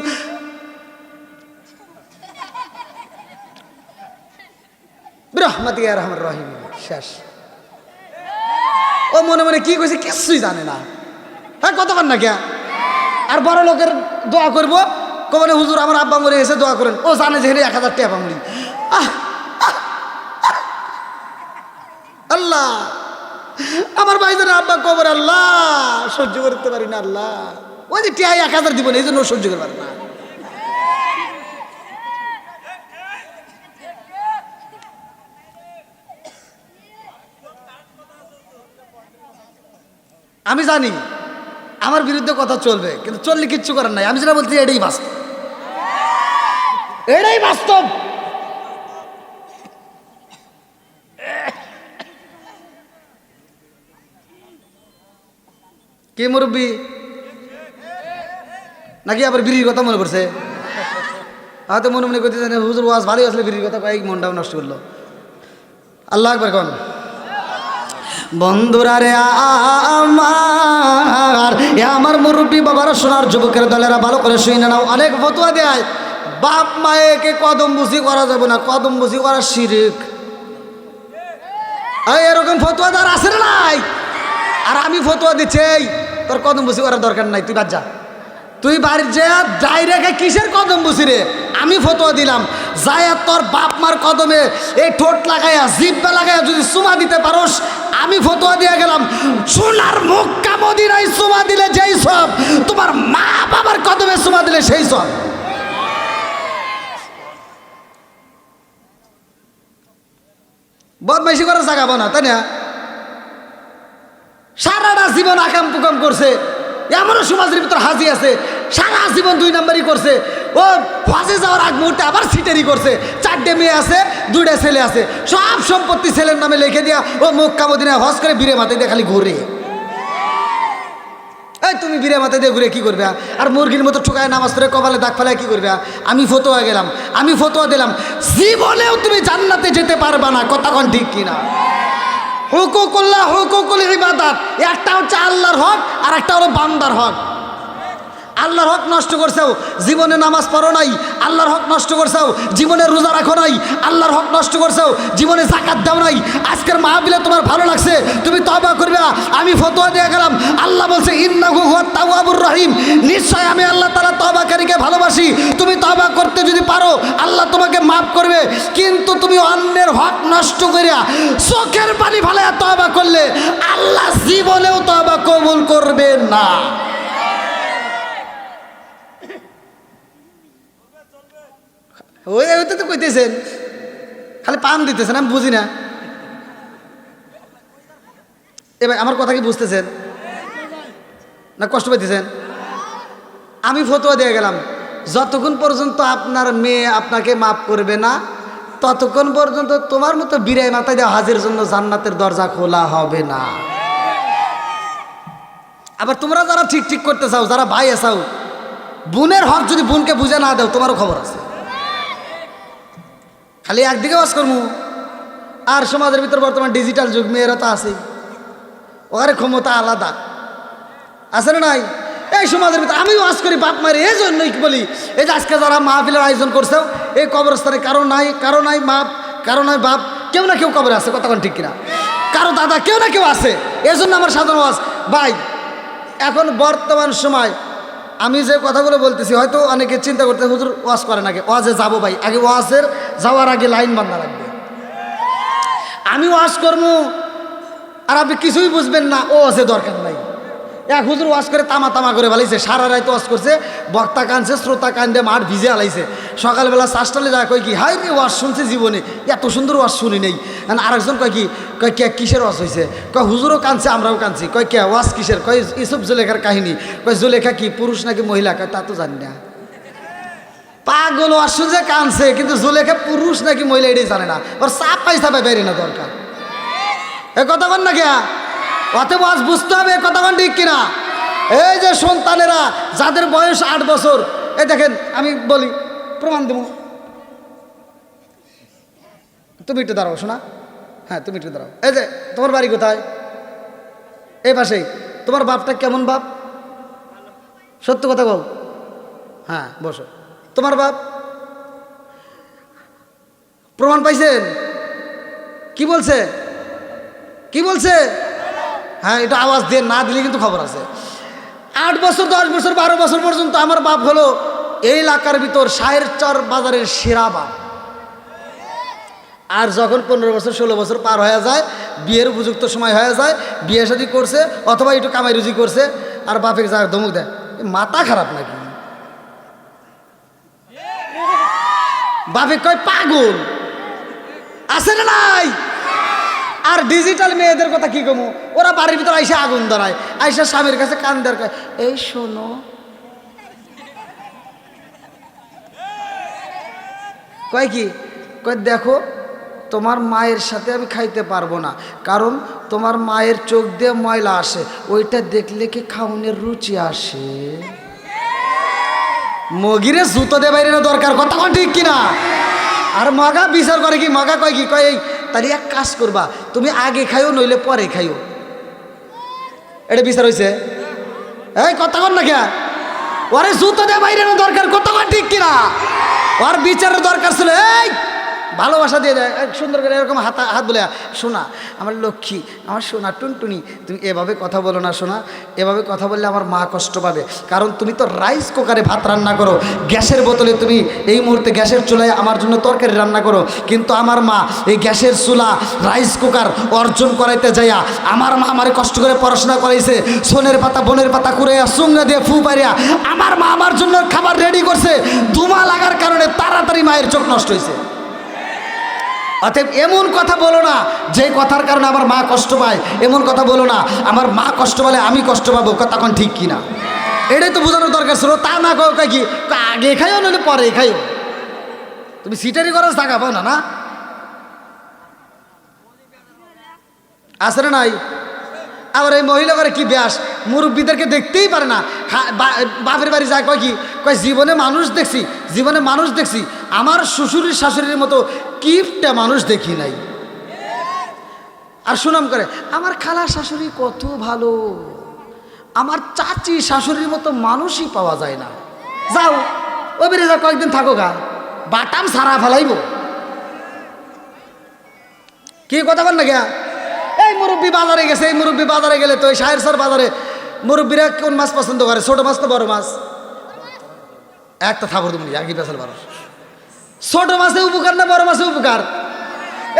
বিরহমাতিকা ইয়া আরহামার রাহিম। শেষ। ও মনে মনে কি কইছে কিছুই জানে না। হ্যাঁ কতক্ষণ না কে। আর বড় লোকের দোয়া করবো, কবনে হুজুর আমার আব্বা মরে গেছে দোয়া করেন, ও জানে যে 1000 টাকা মরি। আল্লাহ আমার ভাইদের আব্বা কবর, আল্লাহ সহ্য করতে পারি না, আল্লাহ ওই যে টিয়া 1000 দিব না, এই জন্য সহ্য করতে পারি না। আমি জানি আমার বিরুদ্ধে কথা চলবে, কিন্তু চললে কিচ্ছু করার নাই। আমি যেটা বলছি এটাই বাস্তব, এটাই বাস্তব। কে মুরব্বী নাকি আবার বিড়ির কথা মনে পড়ছে? হয়তো মনে মনে করতে জানে হুজুর ওয়াজ ভালোই আসলে বিড়ির কথা কয়েক মনটাও নষ্ট করলো। আল্লাহ আকবার কোন বন্ধুরা রে আমার মুরব্বী বাবারা, সোনার যুবকের দলেরা, ভালো করে শুই না নাও। অনেক ফতোয়া দেয় বাপ মায়েকে কদম বুঝি করা যাবে না, কদম বুঝি করা শিরক। এরকম ফতোয়া তার আছে না নাই? আর আমি ফতোয়া দিচ্ছি তোর কদম বুঝি করার দরকার নাই, তুই বাদ যা, তুই বাড়ির যা যাই রেখে কিসের কদম বুঝি রে। আমি ফতোয়া দিলাম যায়া তোর বাপ মার কদমে এই ঠোঁট লাগাইয়া জিব্বা লাগাইয়া যদি চুমা দিতে পারোস, আমি ফতোয়া দিয়ে গেলাম সোনার মক্কা মদিনায় চুমা দিলে যেই সব, তোমার মা বাবার কদমে চুমা দিলে সেই সব। বদমাইশি করে জাগাবো না, তাই না? সারাটা জীবন আকাম পুকাম করছে, এমনও সমাজের ভিতর হাজি আছে সারা জীবন 2 নম্বরই করছে। ও হজে যাওয়ার আগ মুহূর্তে আবার সিটারি করছে। 4টে মেয়ে আছে, 2টা ছেলে আছে, সব সম্পত্তি ছেলের নামে লিখে দিয়া ও মক্কা মদিনায় হজ করে বীরে মাথায় দিয়ে খালি ঘুরে। এই তুমি বীরে মাথায় দিয়ে ঘুরে কি করবে? আর মুরগির মতো ঠোকায় নামাজ পড়ে কপালে দাগ ফেলায় কি করবে? আমি ফতোয়া গেলাম, আমি ফতোয়া দিলাম জীবনেও তুমি জান্নাতে যেতে পারবা না। কতক্ষণ ঠিক কিনা? হুকুকুল্লাহ, হুকুকুল ইবাদাত, একটা হচ্ছে আল্লাহর হক আর একটা হলো বান্দার হক। আল্লাহর হক নষ্ট করছেও, জীবনে নামাজ পড়ো নাই, আল্লাহর হক নষ্ট করছেও, জীবনে রোজা রাখো নাই, আল্লাহর হক নষ্ট করছেও, জীবনে যাকাত দাও নাই। আজকের মাহফিলে তোমার ভালো লাগছে, তুমি তওবা করবে। আমি ফতোয়া দিয়ে গেলাম, আল্লাহ বলছে ইন্নাহু হুয়াত তাওয়াবুর রহিম, নিশ্চয় আমি আল্লাহ তাআলা তওবাকারীকে ভালোবাসি। তুমি তওবা করতে যদি পারো আল্লাহ তোমাকে মাফ করবে, কিন্তু তুমি অন্যের হক নষ্ট করিয়া চোখের পানি ফেলাইয়া তওবা করলে আল্লাহ জীবনেও তওবা কবুল করবে না। ওই তো কইতেছেন, খালি পাম দিতেছেন, আমি বুঝি না। এবার আমার কথা কি বুঝতেছেন না কষ্ট পাইতেছেন? আমি ফতোয়া দিয়ে গেলাম যতক্ষণ পর্যন্ত আপনার মেয়ে আপনাকে মাফ করবে না, ততক্ষণ পর্যন্ত তোমার মতো বিরাই মাথায় দেওয়া হাজির জন্য জান্নাতের দরজা খোলা হবে না। আবার তোমরা যারা ঠিক ঠিক করতে চাও, যারা ভাই আসাও, বোনের হক যদি বোনকে বুঝে না দাও, তোমারও খবর আছে। খালি একদিকে ওয়াজ করবো, আর সমাজের ভিতর বর্তমান ডিজিটাল যুগ, মেয়েরা তো আছেই, ওখানে ক্ষমতা আলাদা আছে না নাই? এই সমাজের ভিতরে আমি ওয়াজ করি বাপ মারি, এই জন্যই বলি, এই যে আজকে যারা মাহফিলের আয়োজন করছেও, এই কবরস্থানে কারো নাই মাপ, কারো নাই বাপ, কেউ না কেউ কবরে আছে, কতক্ষণ ঠিক কিনা? কারো দাদা কেউ না কেউ আছে। এই জন্য আমার সাধারণ ওয়াজ ভাই, এখন বর্তমান সময় আমি যে কথাগুলো বলতেছি, হয়তো অনেকে চিন্তা করতে, হুজুর ওয়াজ করেন আগে, ওয়াজে যাবো ভাই, আগে ওয়াজের যাওয়ার আগে লাইন বান্ধা লাগবে। আমি ওয়াজ করবো আর আপনি কিছুই বুঝবেন না, ও আছে দরকার নাই। এক হুজুর ওয়াজ করে তামা তামা করে ফেলাইছে, সারা রাত ওয়াজ করছে, বক্তা কানছে, শ্রোতা কান্দে, মাঠ ভিজে আলাইছে। সকালবেলা চাষটালে যায়, কয় কি হাই রে ওয়াজ শুনছে জীবনে, এত সুন্দর ওয়াজ শুনি নেই। আরেকজন কয় কি, কয় কে কিসের ওয়াজ হয়েছে? কয় হুজুরও কানছে, আমরাও কানছি। কয় কে ওয়াজ কিসের? কয় ইসুফ জুলেখার কাহিনী। কয় জুলেখা কি পুরুষ নাকি মহিলা? কয় তা তো জানি না। পাগল ওয়াজ শুনছে, কানছে, কিন্তু জুলেখা পুরুষ নাকি মহিলা এটাই জানে না। ওর চাপ পাইসা বাইরে না দরকার। এ কথা বল না কে? অতএব ওয়াজ বুঝতে হবে, কথা বল ঠিক কিনা? এই যে সন্তানেরা যাদের বয়স 8 বছর, এই দেখেন আমি বলি, প্রমাণ দেব, তুমি একটু দাঁড়াও শোনা, হ্যাঁ তুমি একটু দাঁড়াও। এই যে তোমার বাড়ি কোথায়? এই পাশেই। তোমার বাপটা কেমন বাপ? সত্য কথা বল। হ্যাঁ বসো। তোমার বাপ প্রমাণ পাইছেন? কি বলছে? কি বলছে? হ্যাঁ এটা আওয়াজ দিয়ে না দিলে কিন্তু খবর আছে। 8 বছর 10 বছর 12 বছর পর্যন্ত আমার বাপ হলো এই এলাকার ভিতর শাহের চর বাজারের সেরা বাপ। আর যখন 15 বছর 16 বছর পার হয়ে যায়, বিয়ের উপযুক্ত সময় হয়ে যায়, বিয়ে শাদী করছে অথবা একটু কামাই রুজি করছে, আর বাপে যা ধমক দেয়, মাথা খারাপ নাকি? বাপে কয় পাগল, আছে না নাই? আর ডিজিটাল মেয়েদের কথা কি কমু, ওরা বাড়ির ভিতরে আইসা আগুন ধরায়, আইসা স্বামীর কাছে কান দেয়, এই শোনো, কয় কি, কয় দেখো তোমার মায়ের সাথে আমি খাইতে পারবো না, কারণ তোমার মায়ের চোখ দিয়ে ময়লা আসে, ওইটা দেখলে কি খাওনের রুচি আসে? মগিরে জুতো দিয়ে বাইরে না দরকার, কথা কন ঠিক কিনা? আর মগা বিচার করে কি, মগা কয় কি, কয় এই তাহলে এক কাজ করবা, তুমি আগে খাইও নইলে পরে খাইও। এটা বিচার হয়েছে? এই কথা কন না কে? ওরে জুতো দিয়ে বাইরে না দরকার, কথা কন ঠিক কিনা? ওর বিচারের দরকার ছিল এই ভালোবাসা দিয়ে দেয়, সুন্দর করে এরকম হাত বলে, শোনা আমার লক্ষ্মী, আমার সোনা টুনটুনি, তুমি এভাবে কথা বলো না শোনা, এভাবে কথা বললে আমার মা কষ্ট পাবে, কারণ তুমি তো রাইস কুকারে ভাত রান্না করো, গ্যাসের বোতলে তুমি এই মুহূর্তে গ্যাসের চুলায় আমার জন্য তরকারি রান্না করো, কিন্তু আমার মা এই গ্যাসের চুলা রাইস কুকার অর্জন করাইতে যাইয়া আমার মা আমার কষ্ট করে পড়াশোনা করাইছে, সোনের পাতা বনের পাতা করে চুঙ্গা দিয়ে ফু পারিয়া আমার মা আমার জন্য খাবার রেডি করছে, ধুমা লাগার কারণে তাড়াতাড়ি মায়ের চোখ নষ্ট হয়েছে। অতএব এমন কথা বলো না যে কথার কারণে আমার মা কষ্ট পায়, এমন কথা বলো না আমার মা কষ্ট পালে আমি কষ্ট পাবো, কথা কোন ঠিক কিনা? এটাই তো বোঝানোর দরকার ছিল। তা না কয় কি, আগে খাইও নইলে পরে খাইও, তুমি সিটারি করার টাকা পাও না, না আসে না নাই? আবার এই মহিলা করে কি ব্যাস, মুরব্বীদেরকে দেখতেই পারে না, বাপের বাড়ি যায়, কয় কি, কয় জীবনে মানুষ দেখছি, জীবনে মানুষ দেখছি, আমার শ্বশুরের শাশুড়ির মতো কিপটা মানুষ দেখি নাই। আর সুনাম করে আমার খালা শাশুড়ি কত ভালো, আমার চাচি শাশুড়ির মতো মানুষই পাওয়া যায় না। যাও ও বেড়ে যাও, কয়েকদিন থাকো গা, বাটাম সারা ফেলাইব। কি কথা বল না গিয়া? এই মুরব্বী বাজারে গেছে, এই মুরব্বী বাজারে গেলে তো এই শাহের সর বাজারে মুরব্বীরা কোন মাছ পছন্দ করে, ছোট মাছ তো বড় মাছ? একটা থাবর তুমি আর কি পেছাল বারো, ছোট মাছে উপকার না বড় মাছে উপকার?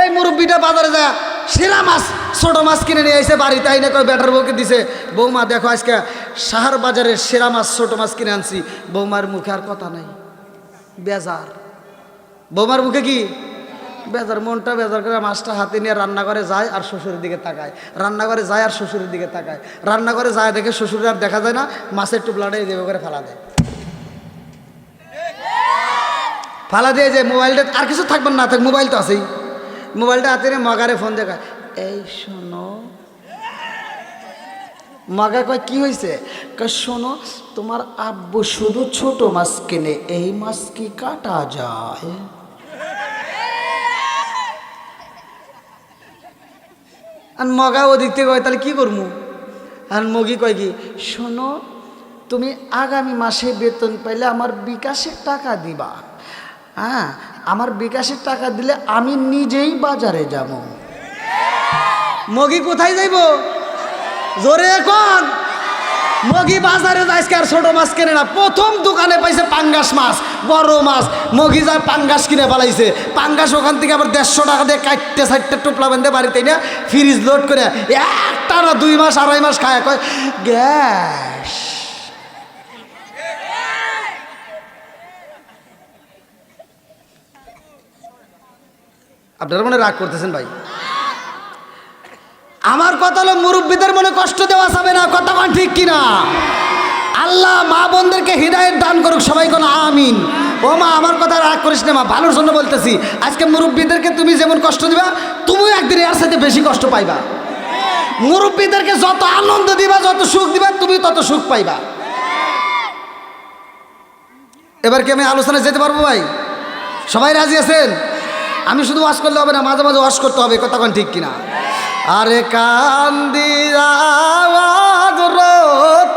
এই মুরব্বীটা বাজারে যায় সেরা মাছ ছোট মাছ কিনে নিয়ে এসে বাড়িতে আইনে কয় বেটার বউকে দিছে, বৌমা দেখো আজকে শাহর বাজারের সেরা মাছ ছোট মাছ কিনে আনছি। বৌমার মুখে আর কথা নাই, বেজার। বৌমার মুখে কি বেজার, মনটা বেজার করে মাছটা হাতে নিয়ে রান্নাঘরে যায় আর শ্বশুরের দিকে তাকায়, রান্নাঘরে যায় আর শ্বশুরের দিকে তাকায়, রান্নাঘরে যায় দেখে শ্বশুরের আর দেখা যায় না, মাছের টুপলাটা এভাবে করে ফেলা দেয়, ফালা দিয়ে যে মোবাইলটা আর কিছু থাকবেন না থাক, মোবাইল তো আছেই, মোবাইলটা হাতে নিয়ে মগারে ফোন দেখায়, এই শোনো মগা কয় কি হয়েছে? কয় শোনো, তোমার আব্বু শুধু ছোট মাছ কেনে, এই মাছ কি কাটা যায়? আর মগা ওদিক থেকে কয় তাহলে কি করবো? আর মগি কয় কি, শোনো, তুমি আগামী মাসে বেতন পাইলে আমার বিকাশের টাকা দিবা। হ্যাঁ, আমার বিকাশের টাকা দিলে আমি নিজেই বাজারে যাব। মগি কোথায় যাইব? জোরে এখন। মগি বাজারে যাইছে আর ছোট মাছ কেনে না। প্রথম দোকানে পাইছে পাঙ্গাস মাছ, বড় মাছ। মগি যায় পাঙ্গাস কিনে ফেলাইছে। পাঙ্গাস ওখান থেকে আবার 150 টাকা দিয়ে কাটতে সাইডটা টোপলা বেঁধে বাড়িতে না ফ্রিজ লোড করে একটা না 2 মাস 2.5 মাস খায়। কয় গ্যাস। আপনারা মনে রাগ করতেছেন ভাই? আমার কথা হলো মুরব্বীদের মনে কষ্ট দেওয়া যাবে না। কথা কোন ঠিক কিনা? আল্লাহ মা বোনদেরকে হৃদায়ত দান করুক, সবাই কোন আমিন। ও মা, আমার কথা রাগ করিস না মা, ভালোর জন্য বলতেছি। আজকে মুরব্বীদেরকে তুমি যেমন কষ্ট দিবা, তুমিও একদিন এর সাথে বেশি কষ্ট পাইবা। মুরব্বীদেরকে যত আনন্দ দিবা, যত সুখ দিবা, তুমি তত সুখ পাইবা। এবার কি আমি আলোচনায় যেতে পারবো ভাই? সবাই রাজি আছেন? আমি শুধু ওয়াজ করলে হবে না, মাঝে মাঝে ওয়াজ করতে হবে। কথা কোন ঠিক কিনা? আরে কান্দিরা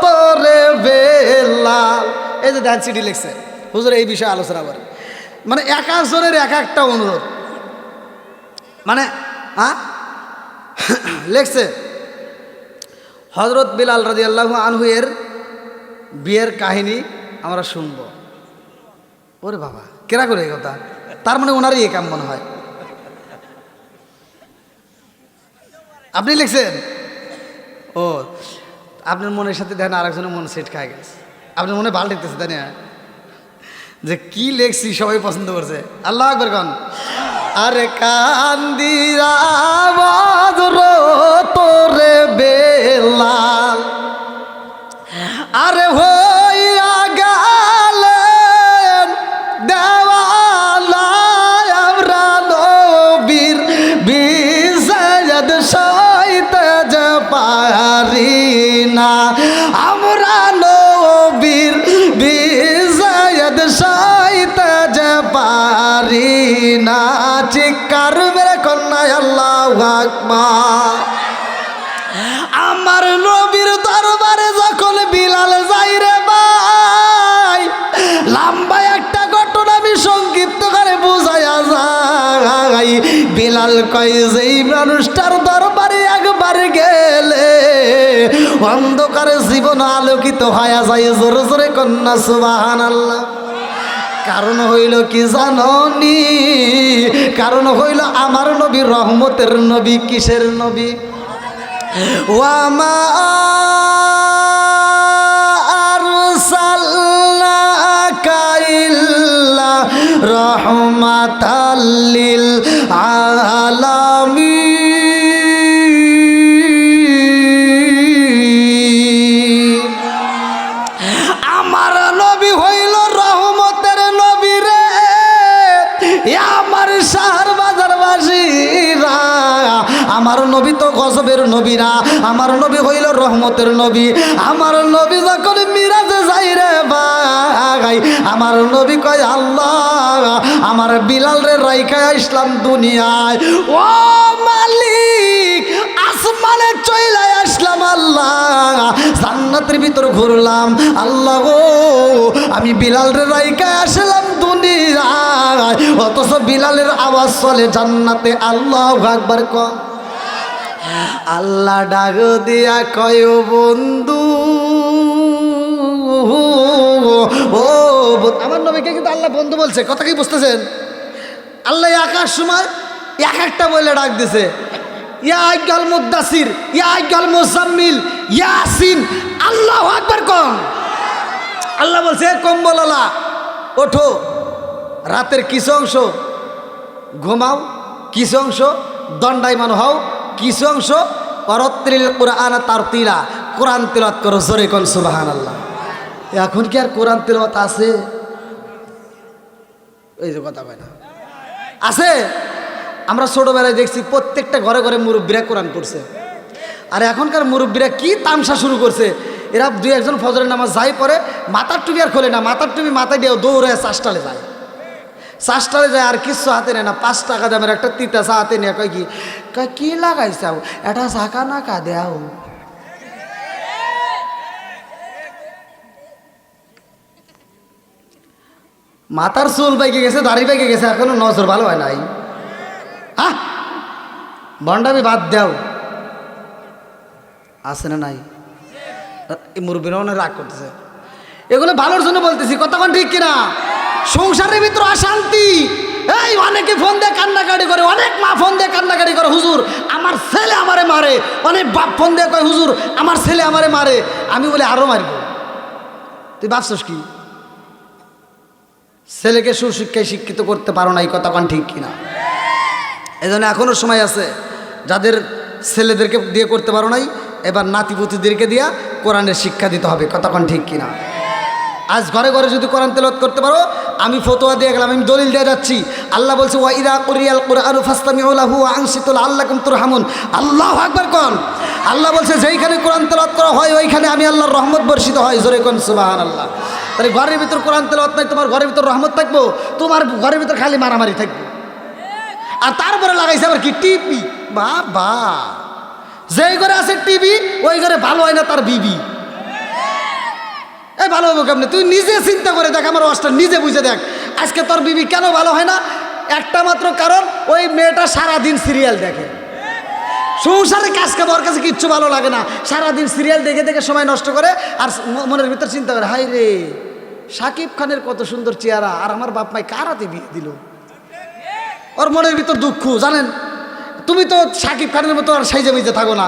তোরে বেলাল, এই যে ডান্স সিডি লিখছে হুজুর, এই বিষয়ে আলোচনা করে। মানে এক একজনের এক একটা অনুরোধ। মানে লেখছে হযরত বিলাল রাদিয়াল্লাহু আনহু এর বিয়ের কাহিনী আমরা শুনব। ওরে বাবা, কেরা করে এই কথা? তার মানে ওনারই এ কাম মনে হয়। আপনি লিখছেন? ও, আপনার মনের সাথে দেখেন আরেকজনের মন সেট খায় গেছে। আপনার মনে ভালো লিখতেছে, তাই না? যে কি লেখছি সবাই পছন্দ করছে। আল্লাহু আকবার কোন। আরে কান্দিরা তোরে বেলাল, আরে হইয়া গেলেন দেওয়ালা আমরা নবীর বিজয়দ সইতে যে পারি না, আমরা নবীর বিজয়দ সইতে যে পারি না। চিৎকার মেরে কন্যা আল্লাহু আকবার। আমার নবীর দরবারে যখন বিলাল যাই রে ভাই, লম্বা একটা ঘটনা আমি সংক্ষিপ্ত করে বুঝাইয়া যাই। বিলাল কয় যেই মানুষটার দরবারে একবার গেলে অন্ধকারে জীবন আলোকিত হয়ে যায়। জোরে জোরে কন্যা সুবহানাল্লাহ। কারণ হইল কি জাননি? কারণ হইল আমার নবী রহমতের নবী। কিসের নবী? ওয়ামা আরসালনাকা ইল্লা রাহমাতাল লিল আলামিন। আমার নবী হইল রহমতের নবী রে। আমার শহর বাজারবাসীরা, আমার নবী তো গজবের নবী না, আমার নবী হইল রহমতের নবী। আমার নবী যখন মিরাজে যাই রে ভাই, আমার নবী কয় আল্লাহ আমার বিলাল রে রাইখা আসলাম দুনিয়ায়। ও মালিক, আসমানে চইলা আসলাম আল্লাহ, জান্নাতের ভিতর ঘুরলাম আল্লাহ গো, আমি বিলাল রে রাইখা আসলাম দুনিয়ায়, অথচ বিলালের আওয়াজ চলে জান্নাতে। আল্লাহু আকবার কর। আল্লাহ ডাক দিয়া কয় বন্ধু, ও আমার নবীকে কিন্তু আল্লাহ বন্ধু বলছে। কথা কি বুঝতেছেন? আল্লাহ একার সময় এক একটা বলে ডাক দিছে। ইয়া আইয়াল মুদ্দাসির, ইয়া আইয়াল মুজাম্মিল, ইয়াসিন। আল্লাহু আকবার কোন। আল্লাহ বলছে কম্বলওয়ালা ওঠো, রাতের কিছু অংশ ঘুমাও, কিছু অংশ দণ্ডায়মান হও, কিছু অংশ অরত্রিল কোরআন তারতিলা, কোরআন তেলাওয়াত করো। জোরে কোন সুবহানাল্লাহ। এখন কি আর কোরআন তেলাওয়াত আছে? এই যে কথা কয় না, আছে? আমরা ছোটবেলায় দেখছি প্রত্যেকটা ঘরে ঘরে মুরব্বীরা কোরআন পড়ছে। আর এখনকার মুরব্বীরা কি তামসা শুরু করছে, এরা দুই একজন ফজরের নামাজ যাই পরে মাথার টুপি আর খোলে না, মাথার টুপি মাথায় দিয়ে দৌড়ে চাষটালে যায়, চাষটালে যায় আর কিচ্ছু হাতে নেয় না। 5 টাকা দামের একটা তিতা চা হাতে নিয়ে কয় কি লাগাইছাও, এটা ঝাঁকা না কা দেও। মাথার চুল পাইকে গেছে, দাড়ি পাইকে গেছে, এখনো নজর ভালো হয় নাই। হ্যাঁ, বন্ডামি বাদ দেও, আছে না নাই? এই মুরব্বীরা অনেক রাগ করতেছে। এগুলো ভালোর জন্য বলতেছি, কতক্ষণ ঠিক কিনা? সংসারের ভিতরে অশান্তি, এই অনেকে ফোন দিয়ে কান্নাকাটি করে, অনেক মা ফোন দিয়ে কান্নাকাটি করে, হুজুর আমার ছেলে আমারে মারে। অনেক বাপ ফোন দিয়ে কয়, হুজুর আমার ছেলে আমারে মারে। আমি বলি আরো মারব। তুই ভাবছস কি? ছেলেকে সুশিক্ষায় শিক্ষিত করতে পারো না, এই কতক্ষণ ঠিক কিনা? এই জন্য এখনও সময় আছে, যাদের ছেলেদেরকে দিয়ে করতে পারো নাই, এবার নাতিপুতিদেরকে দিয়া কোরআনের শিক্ষা দিতে হবে, কতক্ষণ ঠিক কিনা? আজ ঘরে ঘরে যদি কোরআন তেলাওয়াত করতে পারো, আমি ফতোয়া দিয়ে গেলাম, আমি দলিল দিয়ে যাচ্ছি। আল্লাহ বলছে ওয়া ইযা কুরিয়াল কুরআনু ফাসতামিউ লাহু ওয়া আনসিতু লাআল্লাকুম তুরহামুন। আল্লাহু আকবার কোন। আল্লাহ বলছে যেইখানে কোরআন তেলাওয়াত করা হয় ওইখানে আমি আল্লাহর রহমত বর্ষিত হয়। জোরে কোন সুবহানাল্লাহ। তাহলে ঘরের ভিতর কোরআন তেলাওয়াত নাই, তোমার ঘরের ভিতর রহমত থাকবো? তোমার ঘরের ভিতর খালি মারামারি থাকবে। আর তারপরে লাগাইছে আবার কি টিভি। বাবা, যেই ঘরে আছে টিভি ওই ঘরে ভালো হয় না তার বিবি। এই ভালো হবো কেমনে? তুই নিজে চিন্তা করে দেখ, আমার ওয়াজটা নিজে বুঝে দেখ, আজকে তোর বিবি কেন ভালো হয় না? একটা মাত্র কারণ, ওই মেয়েটা সারাদিন সিরিয়াল দেখে। সংসারে কাজ কাম ওর কাছে কিচ্ছু ভালো লাগে না, সারাদিন সিরিয়াল দেখে দেখে সময় নষ্ট করে। আর মনের ভিতর চিন্তা করে, হাই রে শাকিব খানের কত সুন্দর চেহারা, আর আমার বাপ মাই কার হাতে বিয়ে দিল। ওর মনের ভিতর দুঃখ। জানেন, তুমি তো শাকিব খানের মতো আর সাইজে মিজে থাকো না।